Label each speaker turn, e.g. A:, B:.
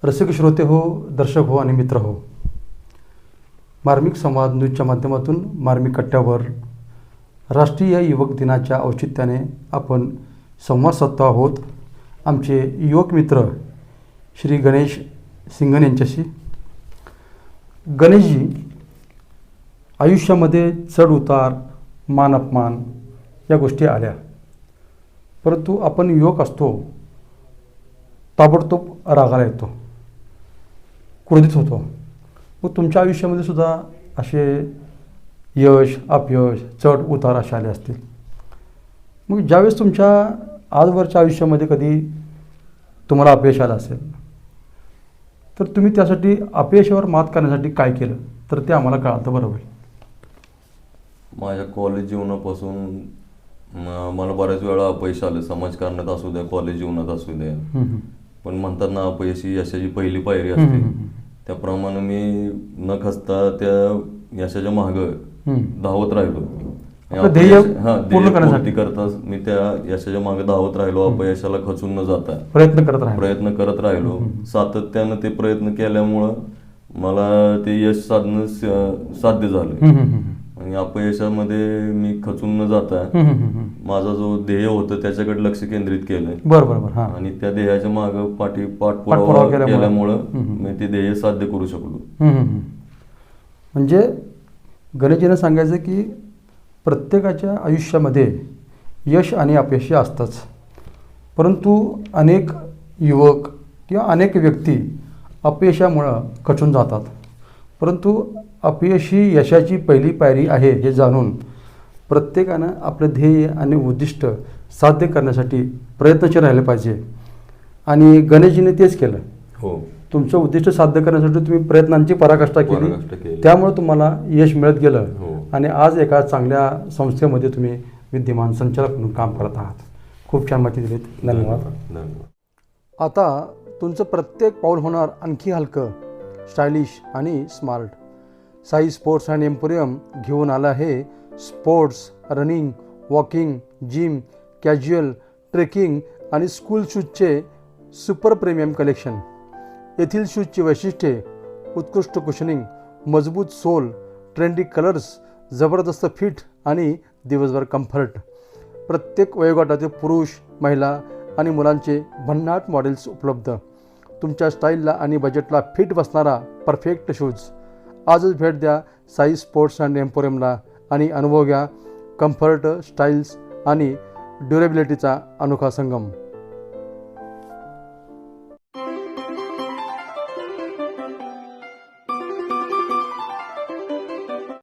A: रसिक श्रोते हो, दर्शक हो आणि मित्र हो, मार्मिक संवाद न्यूजच्या माध्यमातून मार्मिक कट्ट्यावर राष्ट्रीय युवक दिनाच्या औचित्याने आपण संवाद साधतो आहोत आमचे युवक मित्र श्री गणेश सिंघन यांच्याशी. गणेशजी, आयुष्यामध्ये चढ उतार, मान अपमान या गोष्टी आल्या, परंतु आपण युवक असतो, ताबडतोब रागाला येतो, क्रोधित होतो. मग तुमच्या आयुष्यामध्ये सुद्धा असे यश अपयश चढ उतार असे आले असतील. मग ज्यावेळेस तुमच्या आजवरच्या आयुष्यामध्ये कधी तुम्हाला अपयश आलं असेल तर तुम्ही त्यासाठी अपयशावर मात करण्यासाठी काय केलं तर ते आम्हाला कळलं तर बरं होईल.
B: माझ्या कॉलेज जीवनापासून मला बऱ्याच वेळा अपयश आलं, समाजकारणात असू द्या, कॉलेज जीवनात असू द्या. पण म्हणतात ना, अपयश ही यशाची पहिली पायरी असते. त्याप्रमाणे मी न खचता त्या यशाच्या मागं धावत राहिलो.
A: ध्येय पूर्ण
B: करता मी त्या यशाच्या मागे धावत राहिलो, अपयशाला खचून न जाता
A: प्रयत्न
B: करत राहिलो. सातत्यानं ते प्रयत्न केल्यामुळं मला ते यश साधणं साध्य झालं. आणि अपयशामध्ये मी खचून न जाता माझा जो ध्येय होतं त्याच्याकडे लक्ष केंद्रित केलंय.
A: बरोबर. आणि
B: त्या ध्येयाच्या मागे पाठपुरावा केल्यामुळं मी ते ध्येय साध्य करू शकलो.
A: म्हणजे गणेशजीने सांगायचं की प्रत्येकाच्या आयुष्यामध्ये यश आणि अपयश असतंच, परंतु अनेक युवक किंवा अनेक व्यक्ती अपयशामुळं खचून जातात. परंतु अपयश ही यशाची पहिली पायरी आहे हे जाणून प्रत्येकानं आपलं ध्येय आणि उद्दिष्ट साध्य करण्यासाठी प्रयत्नशील राहिले पाहिजे. आणि गणेशजीने तेच केलं.
B: हो,
A: तुमचं उद्दिष्ट साध्य करण्यासाठी तुम्ही प्रयत्नांची पराकाष्ठा केली, त्यामुळे तुम्हाला यश मिळत गेलं. आणि आज एका चांगल्या संस्थेमध्ये तुम्ही विद्यमान संचालक म्हणून काम करत आहात. खूप छान माहिती दिलीत, धन्यवाद. आता तुमचं प्रत्येक पाऊल होणार आणखी हलकं, स्टायलिश आणि smart. Sai sports and emporium घेऊन आला आहे sports, running, walking, gym, casual, trekking आणि स्कूल शूजचे सुपर प्रीमियम कलेक्शन. येथील शूजची वैशिष्ट्ये: उत्कृष्ट कुशनिंग, मजबूत सोल, ट्रेंडी कलर्स, जबरदस्त फिट आणि दिवसभर कम्फर्ट. प्रत्येक वयोगटातील पुरुष, महिला आणि मुलांचे भन्नाट मॉडेल्स उपलब्ध. तुमच्या स्टाईलला आणि बजेटला फिट बसणारा परफेक्ट शूज. आजच भेट द्या साई स्पोर्ट्स अँड एम्पोरियमला आणि अनुभव घ्या कम्फर्ट, स्टाईल्स आणि ड्युरेबिलिटीचा अनोखा संगम.